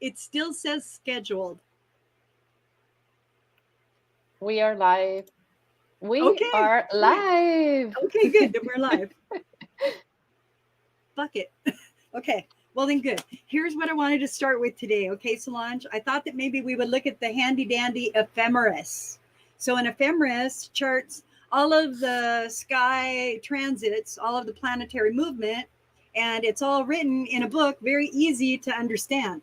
It still says scheduled. We are live. We Okay, are good. live. Okay, good. Then we're live. Fuck it. Okay. Well, then good. Here's what I wanted to start with today. Okay, Solange. I thought that maybe we would look at the handy dandy ephemeris. So, an ephemeris charts all of the sky transits, all of the planetary movement, and it's all written in a book, very easy to understand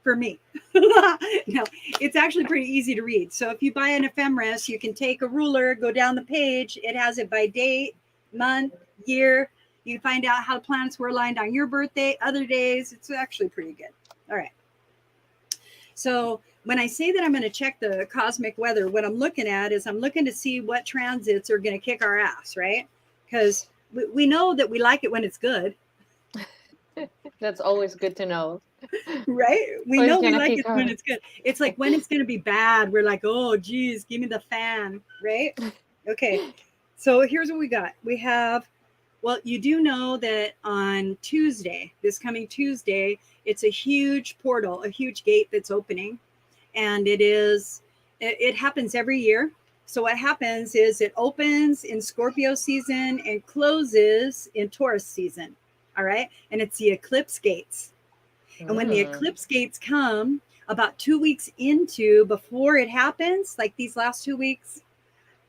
for me. No, it's actually pretty easy to read. So if you buy an ephemeris, you can take a ruler, go down the page. It has it by date, month, year. You find out how the planets were aligned on your birthday, other days. It's actually pretty good. All right. So when I say that I'm going to check the cosmic weather, what I'm looking at is I'm looking to see what transits are going to kick our ass, right? Because we know that we like it when it's good, That's always good to know. right? We Who's know we gonna like kick it when our it's good. It's like when it's going to be bad, we're like, oh, geez, give me the fan, right? Okay. So here's what we got. We have, well, you do know that on Tuesday, this coming Tuesday, it's a huge portal, a huge gate that's opening. And it happens every year. So what happens is it opens in Scorpio season and closes in Taurus season. All right. And it's the eclipse gates. And when the Mm. eclipse gates come about 2 weeks into before it happens, like these last 2 weeks,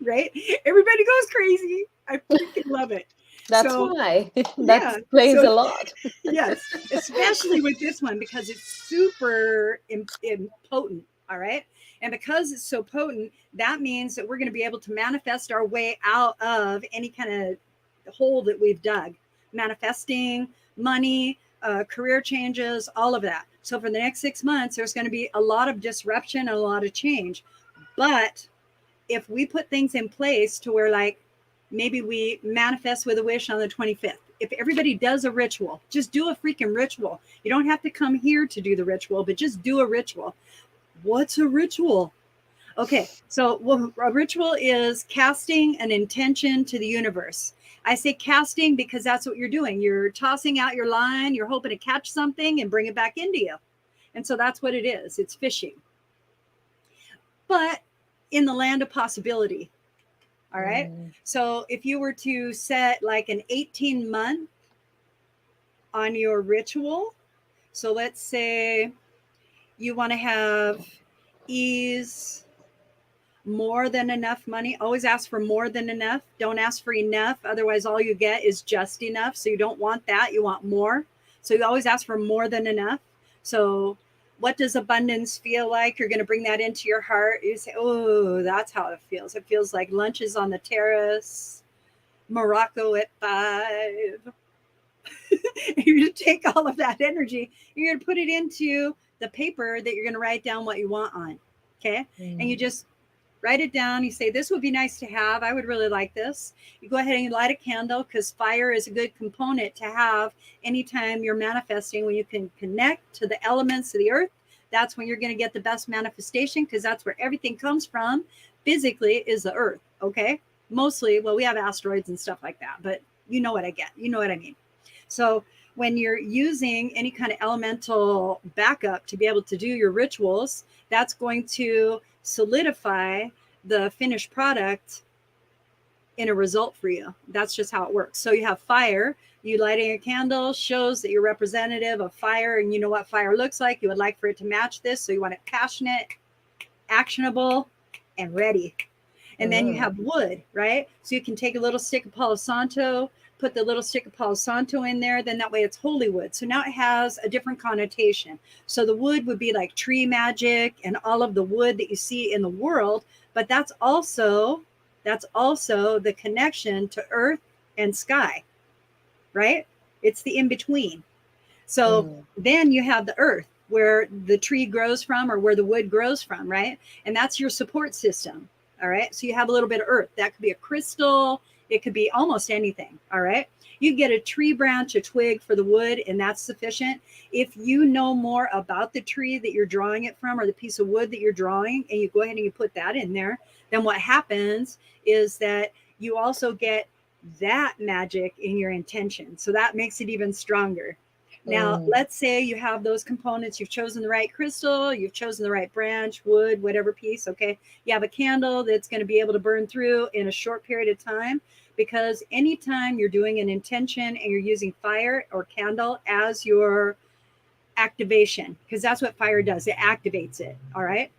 right? Everybody goes crazy. I freaking love it. That's So, why. That yeah. explains So, a lot. yes, especially with this one because it's super potent. All right. And because it's so potent, that means that we're going to be able to manifest our way out of any kind of hole that we've dug, manifesting money, career changes, all of that. So, for the next 6 months, there's going to be a lot of disruption and a lot of change. But if we put things in place to where, like, maybe we manifest with a wish on the 25th, if everybody does a ritual, just do a freaking ritual. You don't have to come here to do the ritual, but just do a ritual. What's a ritual? Okay, so well, a ritual is casting an intention to the universe. I say casting because that's what you're doing. You're tossing out your line, you're hoping to catch something and bring it back into you. And so that's what it is. It's fishing. But in the land of possibility. All right. Mm. So if you were to set like an 18-month on your ritual, so let's say you want to have ease, more than enough money. Always ask for more than enough. Don't ask for enough. Otherwise, all you get is just enough. So you don't want that. You want more. So you always ask for more than enough. So what does abundance feel like? You're going to bring that into your heart. You say, oh, that's how it feels. It feels like lunches on the terrace, Morocco at 5. You're going to take all of that energy. You're going to put it into the paper that you're going to write down what you want on. Okay. And you Mm. just write it down. You say, this would be nice to have. I would really like this. You go ahead and you light a candle because fire is a good component to have anytime you're manifesting. When you can connect to the elements of the earth, that's when you're going to get the best manifestation because that's where everything comes from physically is the earth. Okay. Mostly, well, we have asteroids and stuff like that, but you know what I get. You know what I mean. So when you're using any kind of elemental backup to be able to do your rituals, that's going to solidify the finished product in a result for you. That's just how it works. So you have fire. You lighting a candle shows that you're representative of fire and you know what fire looks like. You would like for it to match this. So you want it passionate, actionable, and ready. And then you Mm. have wood, right? So you can take a little stick of Palo Santo, put the little stick of Palo Santo in there, then that way it's holy wood. So now it has a different connotation. So the wood would be like tree magic and all of the wood that you see in the world, but that's also the connection to earth and sky, right? It's the in between. So Mm. then you have the earth where the tree grows from or where the wood grows from, right? And that's your support system. All right. So you have a little bit of earth. That could be a crystal, it could be almost anything. All right. You get a tree branch, a twig for the wood, and that's sufficient. If you know more about the tree that you're drawing it from or the piece of wood that you're drawing, and you go ahead and you put that in there, then what happens is that you also get that magic in your intention. So that makes it even stronger. Now, let's say you have those components, you've chosen the right crystal, you've chosen the right branch, wood, whatever piece, okay? You have a candle that's going to be able to burn through in a short period of time, because anytime you're doing an intention and you're using fire or candle as your activation, because that's what fire does, it activates it, all right?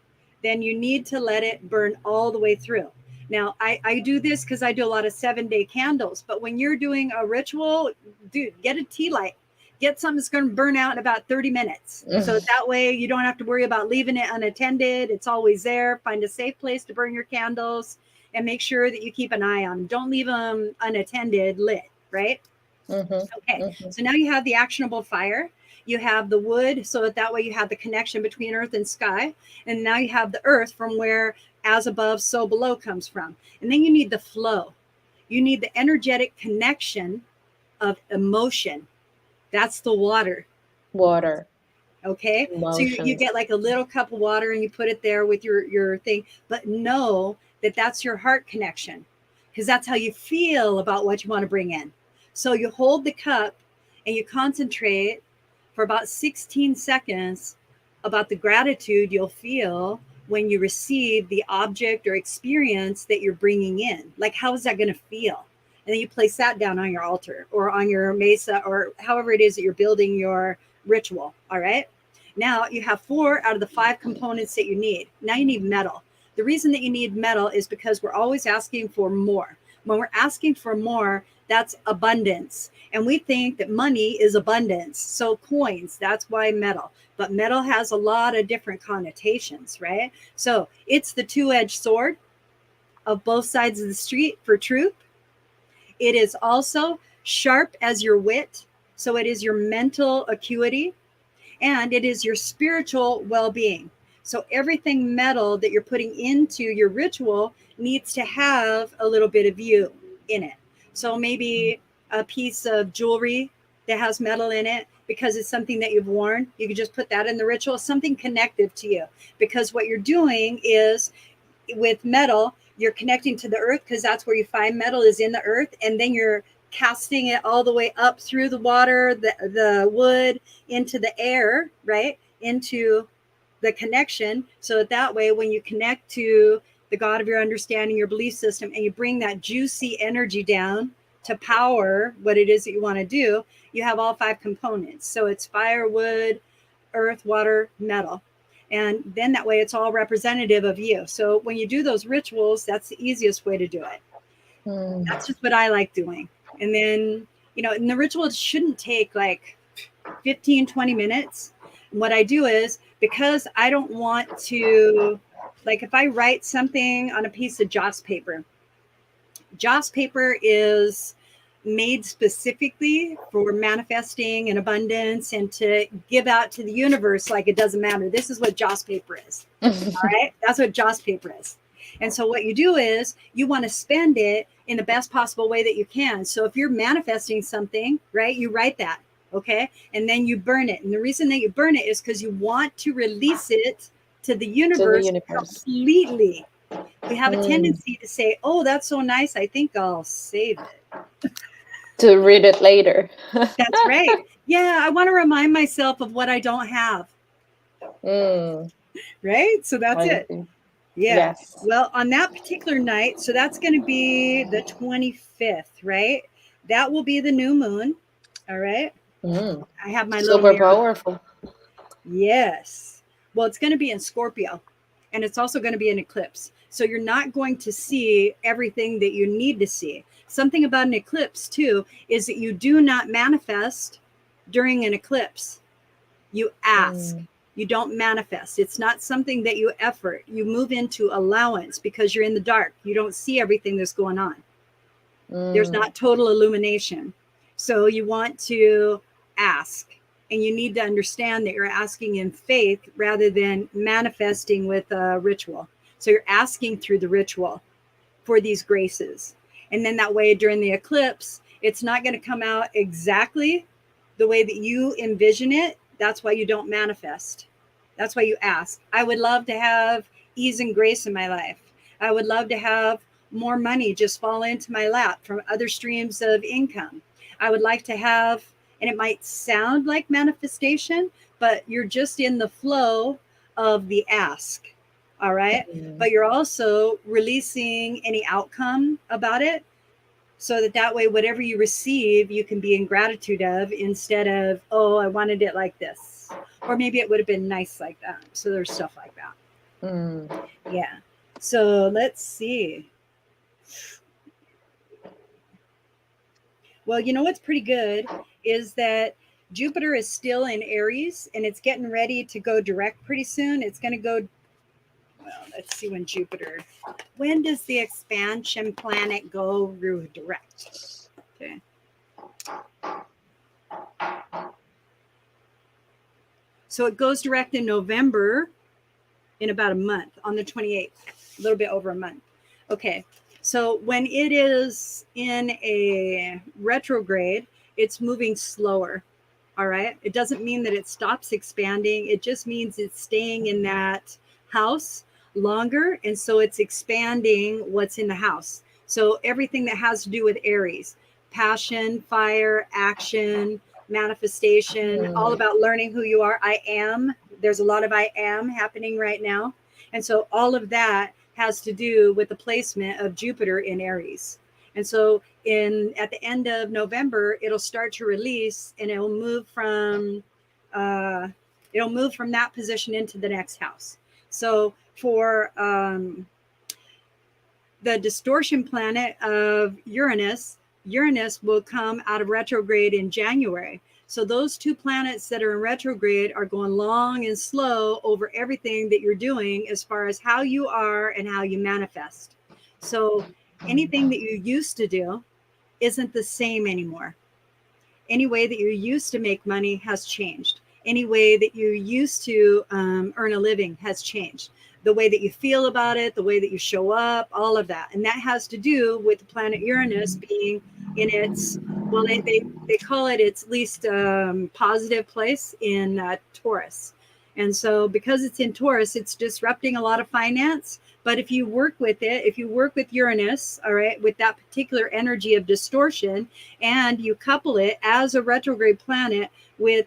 Then you need to let it burn all the way through. Now, I do this because I do a lot of 7-day candles, but when you're doing a ritual, dude, get a tea light. Get something that's going to burn out in about 30 minutes. So that way you don't have to worry about leaving it unattended. It's always there. Find a safe place to burn your candles and make sure that you keep an eye on them. Don't leave them unattended, lit, right? Okay, so now you have the actionable fire. You have the wood, so that way you have the connection between earth and sky. And now you have the earth, from where as above, so below comes from. And then you need the flow. You need the energetic connection of emotion. That's the water. Water. Okay. Emotions. So you get like a little cup of water and you put it there with your thing, but know that that's your heart connection, because that's how you feel about what you want to bring in. So you hold the cup and you concentrate for about 16 seconds about the gratitude you'll feel when you receive the object or experience that you're bringing in. Like, how is that going to feel? And then you place that down on your altar or on your mesa or however it is that you're building your ritual. All right. Now you have 4 out of the 5 components that you need. Now you need metal. The reason that you need metal is because we're always asking for more. When we're asking for more, that's abundance. And we think that money is abundance. So coins, that's why metal. But metal has a lot of different connotations, right? So it's the 2-edged sword of both sides of the street for truth. It is also sharp as your wit. So it is your mental acuity, and it is your spiritual well-being. So everything metal that you're putting into your ritual needs to have a little bit of you in it. So maybe a piece of jewelry that has metal in it because it's something that you've worn. You can just put that in the ritual, something connective to you. Because what you're doing is, with metal, you're connecting to the earth, because that's where you find metal is in the earth. And then you're casting it all the way up through the water, the wood, into the air, right? Into the connection. So that way, when you connect to the God of your understanding, your belief system, and you bring that juicy energy down to power what it is that you want to do, you have all 5 components. So it's fire, wood, earth, water, metal. And then that way it's all representative of you. So when you do those rituals, that's the easiest way to do it. That's just what I like doing. And then, and the ritual shouldn't take like 15, 20 minutes. And what I do is, because I don't want to, like, if I write something on a piece of joss paper is made specifically for manifesting and abundance and to give out to the universe like it doesn't matter. This is what joss paper is. All right. That's what joss paper is. And so what you do is you want to spend it in the best possible way that you can. So if you're manifesting something, right, you write that. Okay. And then you burn it. And the reason that you burn it is because you want to release it to the universe, completely. We have a tendency to say, oh, that's so nice, I think I'll save it. To read it later. That's right. Yeah, I want to remind myself of what I don't have. Right? So that's it. Yeah. Yes. Well, on that particular night, so that's going to be the 25th, right? That will be the new moon. All right. I have my little super powerful. Yes. Well, it's going to be in Scorpio, and it's also going to be an eclipse. So you're not going to see everything that you need to see. Something about an eclipse, too, is that you do not manifest during an eclipse. You ask. You don't manifest. It's not something that you effort. You move into allowance because you're in the dark. You don't see everything that's going on. There's not total illumination. So you want to ask. And you need to understand that you're asking in faith rather than manifesting with a ritual. So you're asking through the ritual for these graces. And then that way during the eclipse, it's not going to come out exactly the way that you envision it. That's why you don't manifest. That's why you ask. I would love to have ease and grace in my life. I would love to have more money just fall into my lap from other streams of income. I would like to have, and it might sound like manifestation, but you're just in the flow of the ask. All right. Mm. But you're also releasing any outcome about it, so that way, whatever you receive, you can be in gratitude of, instead of, oh, I wanted it like this. Or maybe it would have been nice like that. So there's stuff like that. Mm. Yeah. So let's see. Well, you know what's pretty good is that Jupiter is still in Aries, and it's getting ready to go direct pretty soon. It's going to go, well, let's see when does the expansion planet go direct? Okay. So it goes direct in November, in about a month, on the 28th, a little bit over a month. Okay. So when it is in a retrograde, it's moving slower. All right. It doesn't mean that it stops expanding. It just means it's staying in that house longer. And so it's expanding what's in the house. So everything that has to do with Aries, passion, fire, action, manifestation, all about learning who you are. I am. There's a lot of I am happening right now. And so all of that has to do with the placement of Jupiter in Aries. And so at the end of November, it'll start to release, and it'll move from that position into the next house. So for the distortion planet of Uranus will come out of retrograde in January. So those two planets that are in retrograde are going long and slow over everything that you're doing as far as how you are and how you manifest. So anything that you used to do isn't the same anymore. Any way that you used to make money has changed. Any way that you used to earn a living has changed. The way that you feel about it, the way that you show up, all of that. And that has to do with the planet Uranus being in its, well, they call it its least positive place in Taurus. And so because it's in Taurus, it's disrupting a lot of finance. But if you work with it, if you work with Uranus, all right, with that particular energy of distortion, and you couple it as a retrograde planet with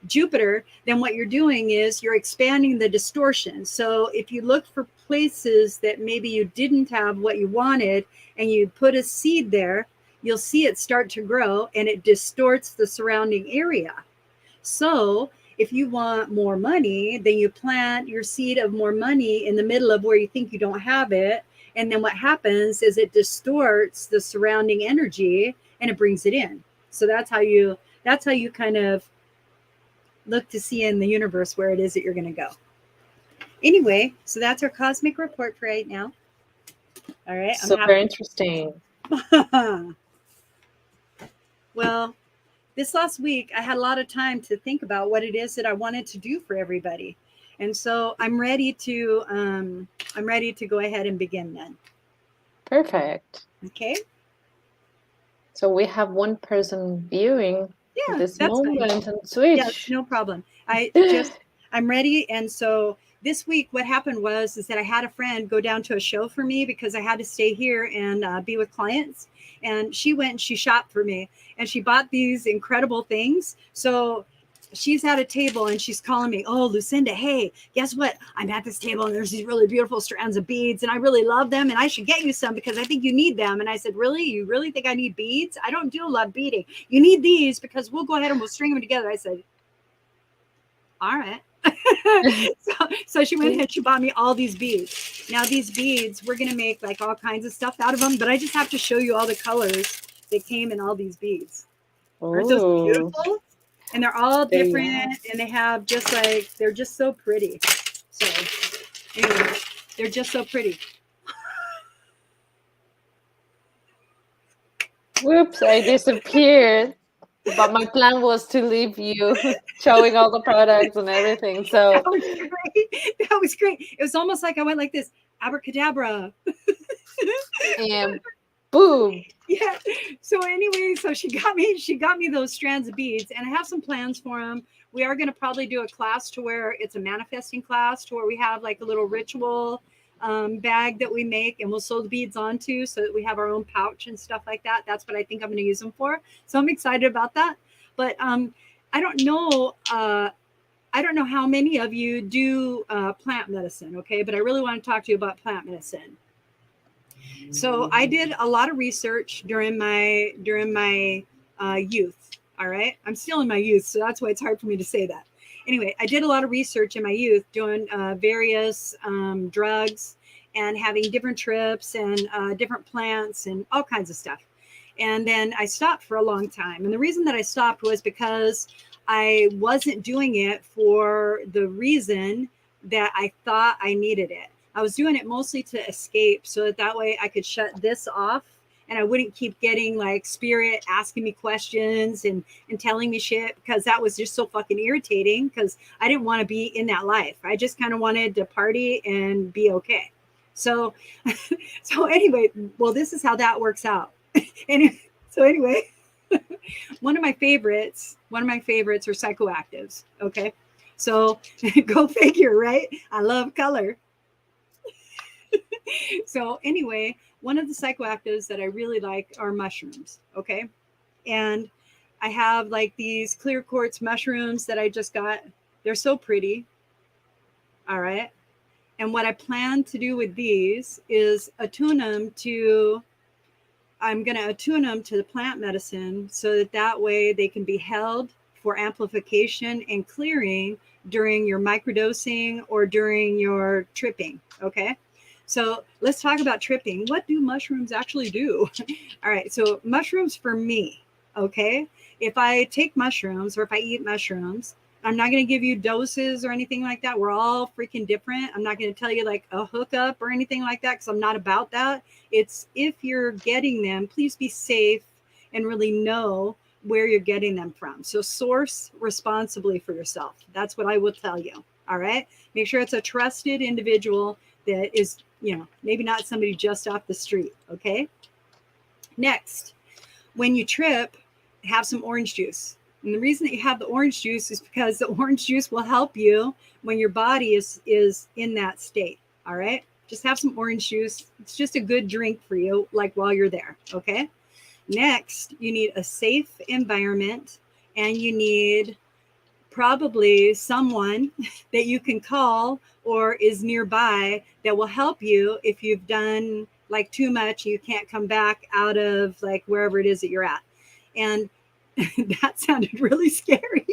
Jupiter, then what you're doing is you're expanding the distortion. So if you look for places that maybe you didn't have what you wanted, and you put a seed there, you'll see it start to grow, and it distorts the surrounding area. So if you want more money, then you plant your seed of more money in the middle of where you think you don't have it. And then what happens is it distorts the surrounding energy, and it brings it in. So that's how you kind of look to see in the universe where it is that you're going to go. Anyway, so that's our cosmic report for right now. All right. Super interesting. Well, this last week, I had a lot of time to think about what it is that I wanted to do for everybody. And so I'm ready to go ahead and begin then. Perfect. Okay. So we have one person viewing this moment and switch. Yes, no problem. I'm ready. And so this week, what happened is that I had a friend go down to a show for me because I had to stay here and be with clients. And she went and she shopped for me, and she bought these incredible things. So she's at a table and she's calling me, oh, Lucinda, hey, guess what? I'm at this table and there's these really beautiful strands of beads and I really love them and I should get you some because I think you need them. And I said, really? You really think I need beads? I don't do a lot of beading. You need these because we'll go ahead and we'll string them together. I said, all right. so she went ahead, she bought me all these beads. Now these beads, we're going to make like all kinds of stuff out of them, but I just have to show you all the colors that came in all these beads. Aren't those beautiful? And they're all different, and they have just like, they're just so pretty. So anyway, they're just so pretty. Whoops, I disappeared. But my plan was to leave you showing all the products and everything. So that was great. That was great. It was almost like I went like this, abracadabra. And boom. Yeah. So anyway, so she got me those strands of beads, and I have some plans for them. We are going to probably do a class to where it's a manifesting class to where we have like a little ritual bag that we make and we'll sew the beads onto so that we have our own pouch and stuff like that. That's what I think I'm going to use them for. So I'm excited about that. But I don't know. I don't know how many of you do plant medicine, okay? But I really want to talk to you about plant medicine. So I did a lot of research during my youth. All right, I'm still in my youth, so that's why it's hard for me to say that. Anyway, I did a lot of research in my youth, doing various drugs and having different trips and different plants and all kinds of stuff. And then I stopped for a long time. And the reason that I stopped was because I wasn't doing it for the reason that I thought I needed it. I was doing it mostly to escape so that way I could shut this off and I wouldn't keep getting like spirit asking me questions and telling me shit, because that was just so fucking irritating, because I didn't want to be in that life. I just kind of wanted to party and be okay. So so anyway, well, this is how that works out. And so anyway, one of my favorites are psychoactives. Okay. So go figure, right? I love color. So anyway, one of the psychoactives that I really like are mushrooms. Okay. And I have like these clear quartz mushrooms that I just got. They're so pretty. All right. And what I plan to do with these is I'm going to attune them to the plant medicine so that way they can be held for amplification and clearing during your microdosing or during your tripping. Okay. So let's talk about tripping. What do mushrooms actually do? All right. So mushrooms for me, okay? If I take mushrooms or if I eat mushrooms, I'm not going to give you doses or anything like that. We're all freaking different. I'm not going to tell you like a hookup or anything like that, because I'm not about that. It's if you're getting them, please be safe and really know where you're getting them from. So source responsibly for yourself. That's what I will tell you. All right. Make sure it's a trusted individual that is, maybe not somebody just off the street. Okay. Next, when you trip, have some orange juice. And the reason that you have the orange juice is because the orange juice will help you when your body is in that state. All right. Just have some orange juice. It's just a good drink for you, like while you're there. Okay. Next, you need a safe environment, and you need probably someone that you can call or is nearby that will help you if you've done like too much, you can't come back out of like wherever it is that you're at. And that sounded really scary.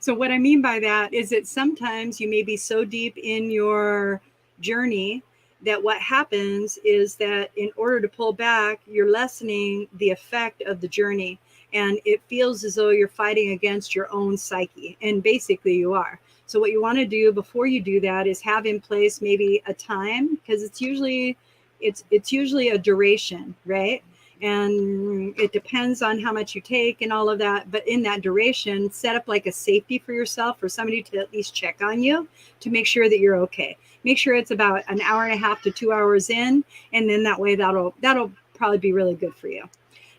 So what I mean by that is that sometimes you may be so deep in your journey that what happens is that in order to pull back, you're lessening the effect of the journey. And it feels as though you're fighting against your own psyche. And basically you are. So what you want to do before you do that is have in place maybe a time, because it's usually a duration, right? And it depends on how much you take and all of that. But in that duration, set up like a safety for yourself, for somebody to at least check on you to make sure that you're okay. Make sure it's about an hour and a half to 2 hours in. And then that way that'll probably be really good for you.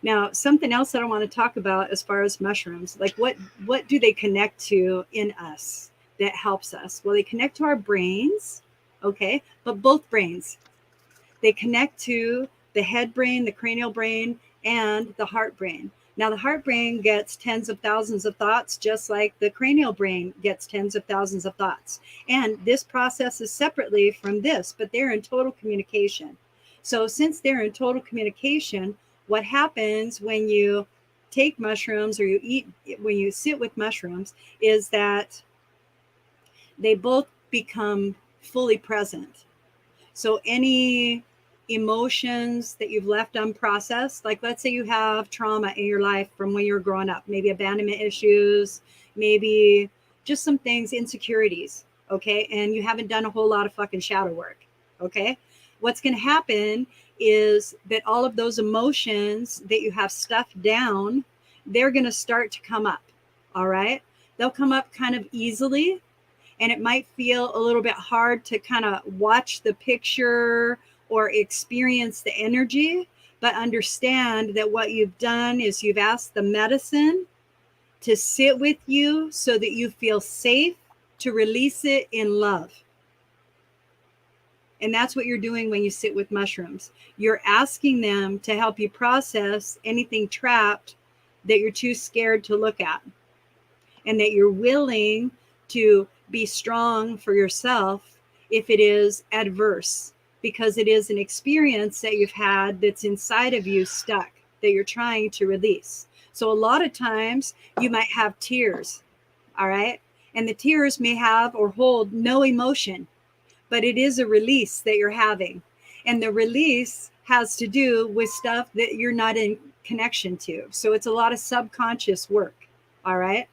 Now, something else that I want to talk about as far as mushrooms, like what do they connect to in us that helps us? Well, they connect to our brains, okay, but both brains. They connect to the head brain, the cranial brain, and the heart brain. Now, the heart brain gets tens of thousands of thoughts, just like the cranial brain gets tens of thousands of thoughts. And this processes separately from this, but they're in total communication. So since they're in total communication, what happens when you take mushrooms or when you sit with mushrooms is that they both become fully present. So any emotions that you've left unprocessed, like let's say you have trauma in your life from when you were growing up, maybe abandonment issues, maybe just some things, insecurities, okay? And you haven't done a whole lot of fucking shadow work, okay? What's going to happen is that all of those emotions that you have stuffed down, they're going to start to come up, all right? They'll come up kind of easily, and it might feel a little bit hard to kind of watch the picture or experience the energy, but understand that what you've done is you've asked the medicine to sit with you so that you feel safe to release it in love. And that's what you're doing when you sit with mushrooms. You're asking them to help you process anything trapped that you're too scared to look at, and that you're willing to be strong for yourself if it is adverse, because it is an experience that you've had that's inside of you stuck that you're trying to release. So a lot of times you might have tears, all right? And the tears may have or hold no emotion, but it is a release that you're having. And the release has to do with stuff that you're not in connection to. So it's a lot of subconscious work, all right?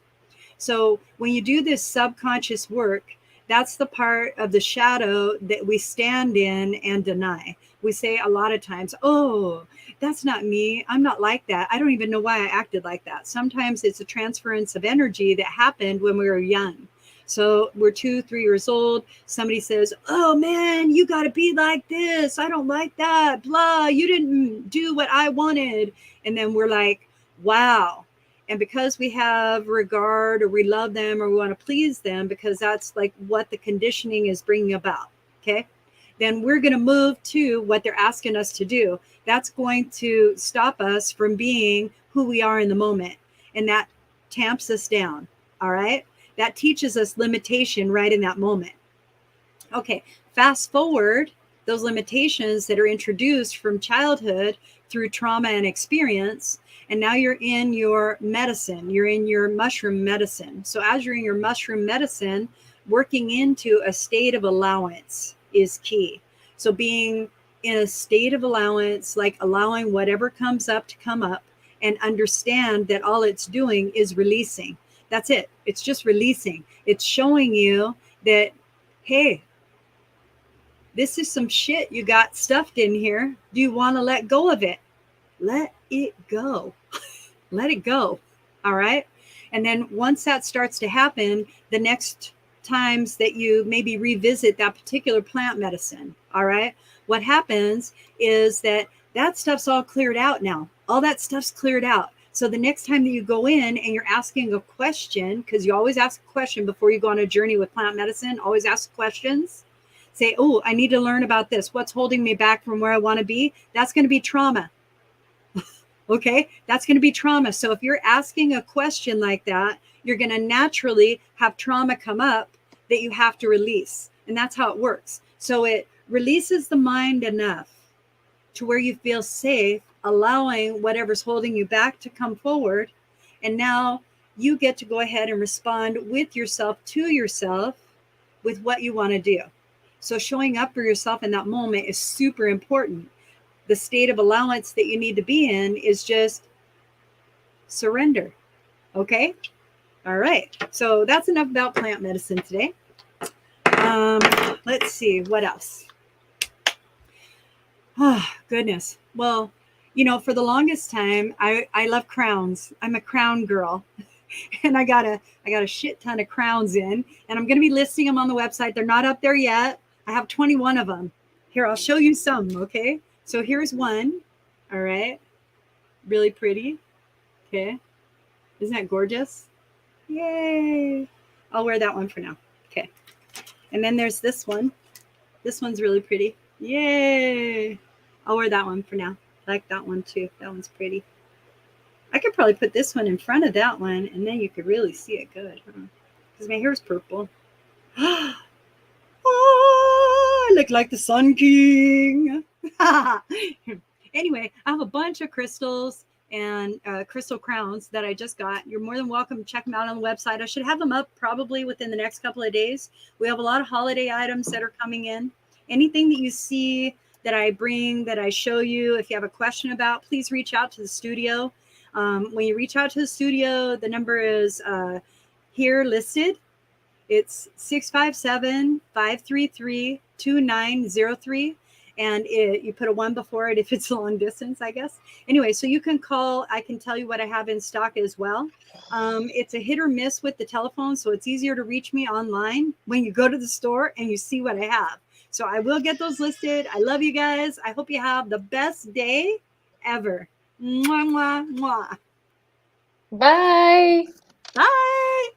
So when you do this subconscious work, that's the part of the shadow that we stand in and deny. We say a lot of times, oh, that's not me. I'm not like that. I don't even know why I acted like that. Sometimes it's a transference of energy that happened when we were young. So we're 2, 3 years old. Somebody says, oh man, you got to be like this. I don't like that. Blah, you didn't do what I wanted. And then we're like, wow. And because we have regard, or we love them, or we want to please them, because that's like what the conditioning is bringing about, okay? Then we're going to move to what they're asking us to do. That's going to stop us from being who we are in the moment. And that tamps us down, all right? That teaches us limitation right in that moment. Okay, fast forward those limitations that are introduced from childhood through trauma and experience. And now you're in your medicine, you're in your mushroom medicine. So as you're in your mushroom medicine, working into a state of allowance is key. So being in a state of allowance, like allowing whatever comes up to come up, and understand that all it's doing is releasing. That's it. It's just releasing. It's showing you that, hey, this is some shit you got stuffed in here. Do you want to let go of it? Let it go. Let it go. All right. And then once that starts to happen, the next times that you maybe revisit that particular plant medicine, all right, what happens is that stuff's all cleared out now. All that stuff's cleared out. So the next time that you go in and you're asking a question, because you always ask a question before you go on a journey with plant medicine, always ask questions. Say, oh, I need to learn about this. What's holding me back from where I want to be? That's going to be trauma. Okay, that's going to be trauma. So if you're asking a question like that, you're going to naturally have trauma come up that you have to release. And that's how it works. So it releases the mind enough to where you feel safe, allowing whatever's holding you back to come forward. And now you get to go ahead and respond with yourself to yourself with what you want to do. So showing up for yourself in that moment is super important. The state of allowance that you need to be in is just surrender. Okay? All right. So that's enough about plant medicine today. Let's see. What else? Oh, goodness. Well, you know, for the longest time, I love crowns. I'm a crown girl. And I got a shit ton of crowns in. And I'm going to be listing them on the website. They're not up there yet. I have 21 of them. Here, I'll show you some, okay? So here's one. All right. Really pretty. Okay. Isn't that gorgeous? Yay. I'll wear that one for now. Okay. And then there's this one. This one's really pretty. Yay. I'll wear that one for now. I like that one too. That one's pretty. I could probably put this one in front of that one, and then you could really see it good. Because my hair's purple. Oh, I look like the Sun King. Anyway, I have a bunch of crystals and crystal crowns that I just got. You're more than welcome to check them out on the website. I should have them up probably within the next couple of days. We have a lot of holiday items that are coming in. Anything that you see that I bring, that I show you, if you have a question about, please reach out to the studio. When you reach out to the studio, the number is here listed. It's 657-533-2903. And you put a 1 before it if it's a long distance, I guess. Anyway, so you can call. I can tell you what I have in stock as well. It's a hit or miss with the telephone, so it's easier to reach me online when you go to the store and you see what I have. So I will get those listed. I love you guys. I hope you have the best day ever. Mwah, mwah, mwah. Bye. Bye.